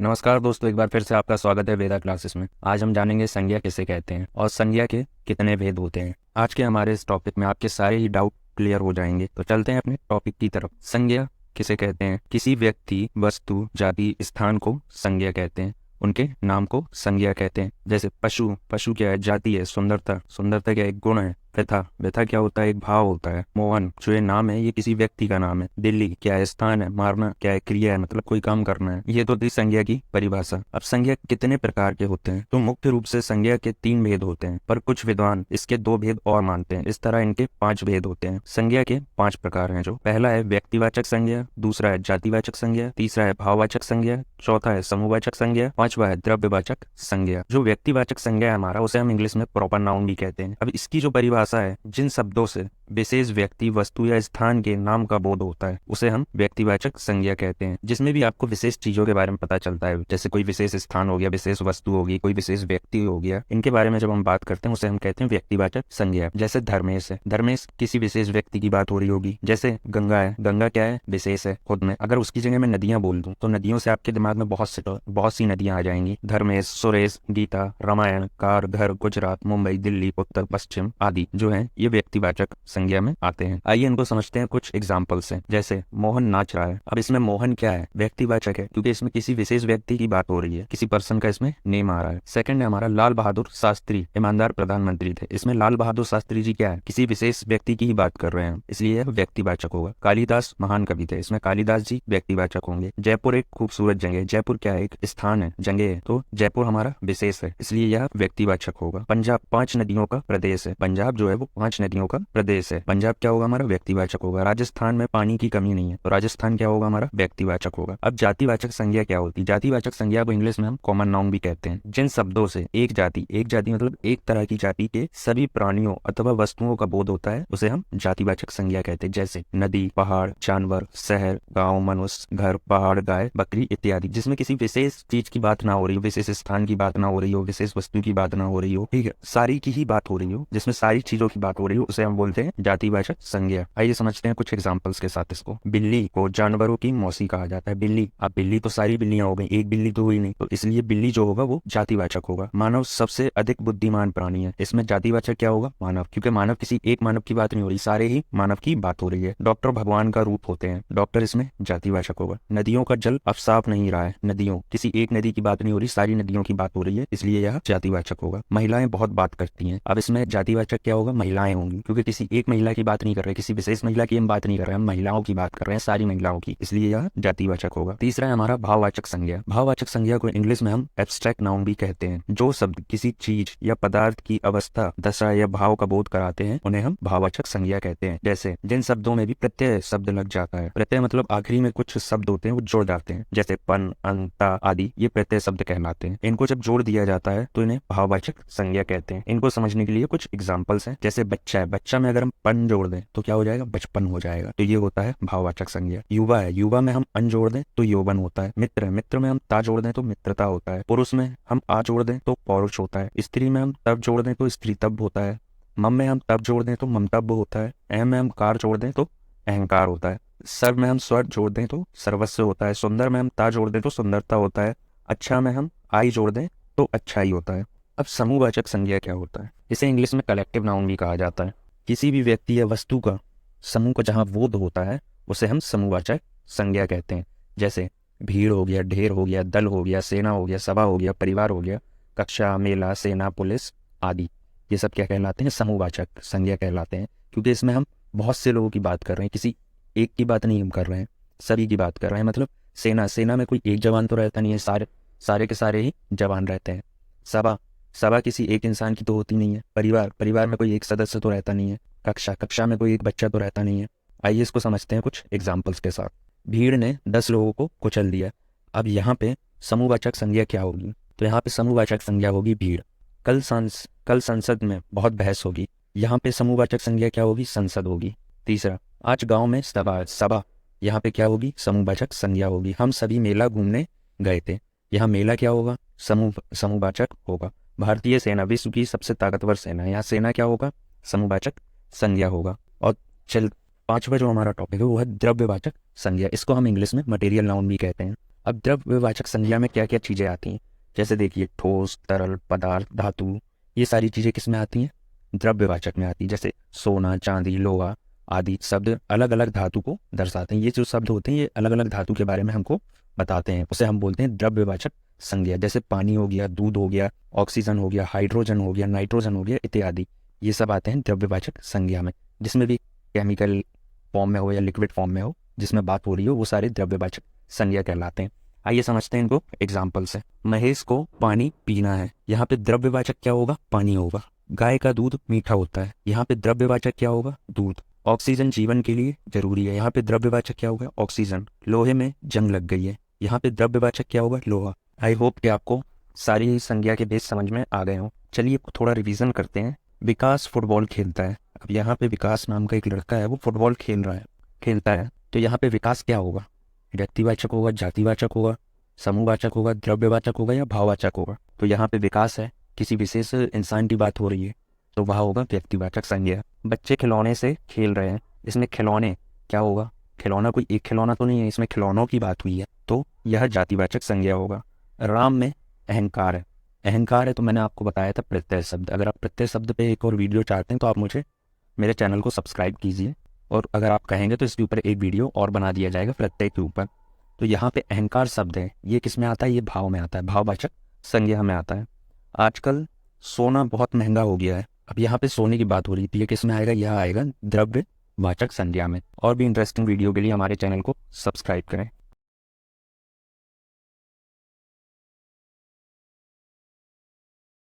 नमस्कार दोस्तों, एक बार फिर से आपका स्वागत है वेदा क्लासेस में। आज हम जानेंगे संज्ञा किसे कहते हैं और संज्ञा के कितने भेद होते हैं। आज के हमारे इस टॉपिक में आपके सारे ही डाउट क्लियर हो जाएंगे। तो चलते हैं अपने टॉपिक की तरफ। संज्ञा किसे कहते हैं? किसी व्यक्ति, वस्तु, जाति, स्थान को संज्ञा कहते हैं। उनके नाम को संज्ञा कहते हैं। जैसे पशु, पशु क्या है? जाति है। सुंदरता, सुंदरता क्या है? एक गुण है। व्यथा, व्यथा क्या होता है? एक भाव होता है। मोहन, जो ये नाम है ये किसी व्यक्ति का नाम है। दिल्ली क्या है? स्थान है। मारना क्या है? क्रिया है, मतलब कोई काम करना है। ये तो थी संज्ञा की परिभाषा। अब संज्ञा कितने प्रकार के होते हैं? तो मुख्य रूप से संज्ञा के 3 भेद होते हैं, पर कुछ विद्वान इसके 2 भेद और मानते हैं। इस तरह इनके 5 भेद होते हैं। संज्ञा के 5 प्रकार हैं। जो पहला है व्यक्तिवाचक संज्ञा, दूसरा है जातिवाचक संज्ञा, तीसरा है भाववाचक संज्ञा, चौथा है समूहवाचक संज्ञा, पांचवा है द्रव्यवाचक संज्ञा। जो व्यक्तिवाचक संज्ञा है हमारा, उसे हम इंग्लिश में प्रॉपर नाउन भी कहते हैं। अब इसकी जो परिभाषा है, जिन शब्दों से विशेष व्यक्ति, वस्तु या स्थान के नाम का बोध होता है उसे हम व्यक्तिवाचक संज्ञा कहते हैं। जिसमें भी आपको विशेष चीजों के बारे में पता चलता है, जैसे कोई विशेष स्थान हो गया, विशेष वस्तु होगी, कोई विशेष व्यक्ति हो गया, इनके बारे में जब हम बात करते हैं उसे हम कहते हैं व्यक्तिवाचक संज्ञा। जैसे धर्मेश है, धर्मेश किसी विशेष व्यक्ति की बात हो रही होगी। जैसे गंगा है, गंगा क्या है? विशेष है खुद में। अगर उसकी जगह मैं नदियां बोल दूं तो नदियों से आपके दिमाग में बहुत सी नदियां आ जाएंगी। धर्मेश, सुरेश, गीता, रामायण, कार, घर, गुजरात, मुंबई, दिल्ली, उत्तर, पश्चिम आदि जो है ये व्यक्तिवाचक संज्ञा में आते हैं। आइए इनको समझते हैं कुछ एग्जाम्पल से। जैसे मोहन नाच रहा है। अब इसमें मोहन क्या है? व्यक्तिवाचक है, क्योंकि इसमें किसी विशेष व्यक्ति की बात हो रही है, किसी पर्सन का इसमें नेम आ रहा है। सेकंड है हमारा लाल बहादुर शास्त्री, ईमानदार प्रधानमंत्री थे। इसमें लाल बहादुर शास्त्री जी क्या है? किसी विशेष व्यक्ति की ही बात कर रहे हैं, इसलिए यह व्यक्तिवाचक होगा। कालिदास महान कवि थे, इसमें कालिदास जी व्यक्तिवाचक होंगे। जयपुर एक खूबसूरत जगह, जयपुर क्या है? एक स्थान है, जगह है, तो जयपुर हमारा विशेष है, इसलिए यह व्यक्तिवाचक होगा। पंजाब 5 नदियों का प्रदेश है, पंजाब जो है वो 5 नदियों का प्रदेश है, पंजाब क्या होगा? हमारा व्यक्तिवाचक होगा। राजस्थान में पानी की कमी नहीं है, तो राजस्थान क्या होगा? हमारा व्यक्तिवाचक होगा। अब जातिवाचक संज्ञा क्या होती है? जातिवाचक संज्ञा को इंग्लिश में हम कॉमन नाउन भी कहते हैं। जिन शब्दों से एक जाति मतलब एक तरह की जाति के सभी प्राणियों अथवा वस्तुओं का बोध होता है उसे हम जातिवाचक संज्ञा कहते हैं। जैसे नदी, पहाड़, जानवर, शहर, गाँव, मनुष्य, घर, पहाड़, गाय, बकरी इत्यादि। जिसमें किसी विशेष चीज की बात ना हो रही हो, विशेष स्थान की बात ना हो रही हो, विशेष वस्तु की बात ना हो रही हो, ठीक है, सारी की ही बात हो रही हो, जिसमें सारी चीजों की बात हो रही हो, उसे हम बोलते हैं जातिवाचक संज्ञा। आइए समझते हैं कुछ एग्जांपल्स के साथ इसको। बिल्ली को जानवरों की मौसी कहा जाता है। बिल्ली, अब बिल्ली तो सारी बिल्लियां हो गई, एक बिल्ली तो हुई नहीं, तो इसलिए बिल्ली जो होगा वो जातिवाचक होगा। मानव सबसे अधिक बुद्धिमान प्राणी है, इसमें जातिवाचक क्या होगा? मानव, क्योंकि मानव किसी एक मानव की बात नहीं हो रही, सारे ही मानव की बात हो रही है। डॉक्टर भगवान का रूप होते हैं, डॉक्टर इसमें जातिवाचक होगा। नदियों का जल अब साफ नहीं रहा है, नदियों, किसी एक नदी की बात नहीं हो रही, सारी नदियों की बात हो रही है, इसलिए यह जातिवाचक होगा। महिलाएं बहुत बात करती हैं, अब इसमें जातिवाचक क्या होगा? महिलाएं होंगी, क्योंकि किसी एक महिला की बात नहीं कर रहे, किसी विशेष महिला की हम बात नहीं कर रहे हैं, हम महिलाओं की बात कर रहे हैं, सारी महिलाओं की, इसलिए यह जातिवाचक होगा। तीसरा है हमारा भाववाचक संज्ञा। भाववाचक संज्ञा को इंग्लिश में हम एब्स्ट्रैक्ट नाउन भी कहते हैं। जो शब्द किसी चीज या पदार्थ की अवस्था, दशा या भाव का बोध कराते हैं उन्हें हम भाववाचक संज्ञा कहते हैं। जैसे जिन शब्दों में भी प्रत्यय शब्द लग जाता है, प्रत्यय मतलब आखिरी में कुछ शब्द होते हैं वो जोड़ जाते हैं, जैसे पन, अंता आदि, ये प्रत्यय शब्द कहलाते हैं। इनको जब जोड़ दिया जाता है तो इन्हें भाववाचक संज्ञा कहते हैं। इनको समझने के लिए कुछ एग्जाम्पल्स हैं। जैसे बच्चा है, बच्चा में अगर हम पन जोड़ दें तो क्या हो जाएगा? बचपन हो जाएगा, तो ये होता है भाववाचक संज्ञा। युवा है, युवा में हम अन जोड़ दें तो यौवन होता है। मित्र है, मित्र में हम ता जोड़ दें तो मित्रता होता है। पुरुष में हम आ जोड़ दें तो पौरुष होता है। स्त्री में हम तब जोड़ दें तो स्त्रीतब होता है। मम में हम तब जोड़ दें तो ममतब्य होता है। अहम में हम कार जोड़ दें तो अहंकार होता है। सर्व में हम स्वर जोड़ दें तो सर्वस्व होता है। सुंदर में हम ता जोड़ दें तो सुंदरता होता है। अच्छा में हम आई जोड़ दें तो अच्छा ही होता है। अब समूहवाचक संज्ञा क्या होता है? इसे इंग्लिश में कलेक्टिव नाउन भी कहा जाता है। किसी भी व्यक्ति या वस्तु का समूह का जहाँ बोध होता है उसे हम समूहवाचक संज्ञा कहते हैं। जैसे भीड़ हो गया, ढेर हो गया, दल हो गया, सेना हो गया, सभा हो गया, परिवार हो गया, कक्षा, मेला, सेना, पुलिस आदि, ये सब क्या कहलाते हैं? समूहवाचक संज्ञा कहलाते हैं, क्योंकि इसमें हम बहुत से लोगों की बात कर रहे हैं, किसी एक की बात नहीं हम कर रहे हैं, सभी की बात कर रहे हैं। मतलब सेना, सेना में कोई एक जवान तो रहता नहीं है, सारे के सारे ही जवान रहते हैं। सभा, सभा किसी एक इंसान की तो होती नहीं है। परिवार, परिवार में कोई एक सदस्य तो रहता नहीं है। कक्षा, कक्षा में कोई एक बच्चा तो रहता नहीं है। आइए इसको समझते हैं कुछ एग्जाम्पल्स के साथ। भीड़ ने 10 लोगों को कुचल दिया। अब यहाँ पे समूहवाचक संज्ञा क्या होगी? तो यहाँ पे समूहवाचक संज्ञा होगी भीड़। कल संसद में बहुत बहस होगी, यहाँ पे समूहवाचक संज्ञा क्या होगी? संसद होगी। तीसरा, आज गांव में सभा, यहाँ पे क्या होगी? समूहवाचक संज्ञा होगी। हम सभी मेला घूमने गए थे, यहाँ मेला क्या होगा? समूहवाचक होगा। भारतीय सेना विश्व की सबसे ताकतवर सेना, यहाँ सेना क्या होगा? समूहवाचक संज्ञा होगा। और पांचवा जो हमारा टॉपिक है वो है द्रव्यवाचक संज्ञा। इसको हम इंग्लिश में मटेरियल नाउन भी कहते हैं। अब द्रव्यवाचक संज्ञा में क्या क्या चीज़ें आती हैं, जैसे देखिए ठोस, तरल, पदार्थ, धातु, ये सारी चीज़ें किस में आती हैं, द्रव्यवाचक में आती है। जैसे सोना, चांदी, लोहा आदि शब्द अलग अलग धातु को दर्शाते हैं। ये जो शब्द होते हैं ये अलग अलग धातु के बारे में हमको बताते हैं, उसे हम बोलते हैं द्रव्यवाचक संज्ञा। जैसे पानी हो गया, दूध हो गया, ऑक्सीजन हो गया, हाइड्रोजन हो गया, नाइट्रोजन हो गया इत्यादि, ये सब आते हैं द्रव्यवाचक संज्ञा में। जिसमें भी केमिकल फॉर्म में हो या लिक्विड फॉर्म में हो, जिसमें बात हो रही हो, वो सारे द्रव्यवाचक संज्ञा कहलाते हैं। आइए समझते हैं इनको एग्जाम्पल से। महेश को पानी पीना है, यहाँ पे द्रव्यवाचक क्या होगा, पानी होगा। गाय का दूध मीठा होता है, यहाँ पे द्रव्यवाचक क्या होगा, दूध। ऑक्सीजन जीवन के लिए जरूरी है, यहाँ पे द्रव्यवाचक क्या होगा, ऑक्सीजन। लोहे में जंग लग गई है, यहाँ पे द्रव्यवाचक क्या होगा, लोहा। आई होप कि आपको सारी संज्ञा के बेस समझ में आ गए हों। चलिए थोड़ा रिवीजन करते हैं। विकास फुटबॉल खेलता है, अब यहाँ पे विकास नाम का एक लड़का है, वो फुटबॉल खेलता है, तो यहाँ पे विकास क्या होगा, व्यक्तिवाचक होगा, जातिवाचक होगा, समूहवाचक होगा, द्रव्यवाचक होगा या भाववाचक होगा। तो यहाँ पे विकास है, किसी विशेष इंसान की बात हो रही है, तो वह होगा व्यक्तिवाचक संज्ञा। बच्चे खिलौने से खेल रहे हैं, इसमें खिलौने क्या होगा, खिलौना कोई एक खिलौना तो नहीं है, इसमें खिलौनों की बात हुई है, तो यह जातिवाचक संज्ञा होगा। राम में अहंकार है तो मैंने आपको बताया था प्रत्यय शब्द। अगर आप प्रत्यय शब्द पे एक और वीडियो चाहते हैं तो आप मेरे चैनल को सब्सक्राइब कीजिए, और अगर आप कहेंगे तो इसके ऊपर एक वीडियो और बना दिया जाएगा प्रत्यय के ऊपर। तो यहाँ पे अहंकार शब्द है, ये किस में आता है, ये भाव में आता है, भाववाचक संज्ञा में आता है। आजकल सोना बहुत महंगा हो गया है, अब यहाँ पे सोने की बात हो रही थी, ये किस में आएगा, यह आएगा द्रव्यवाचक संज्ञा में। और भी इंटरेस्टिंग वीडियो के लिए हमारे चैनल को सब्सक्राइब करें।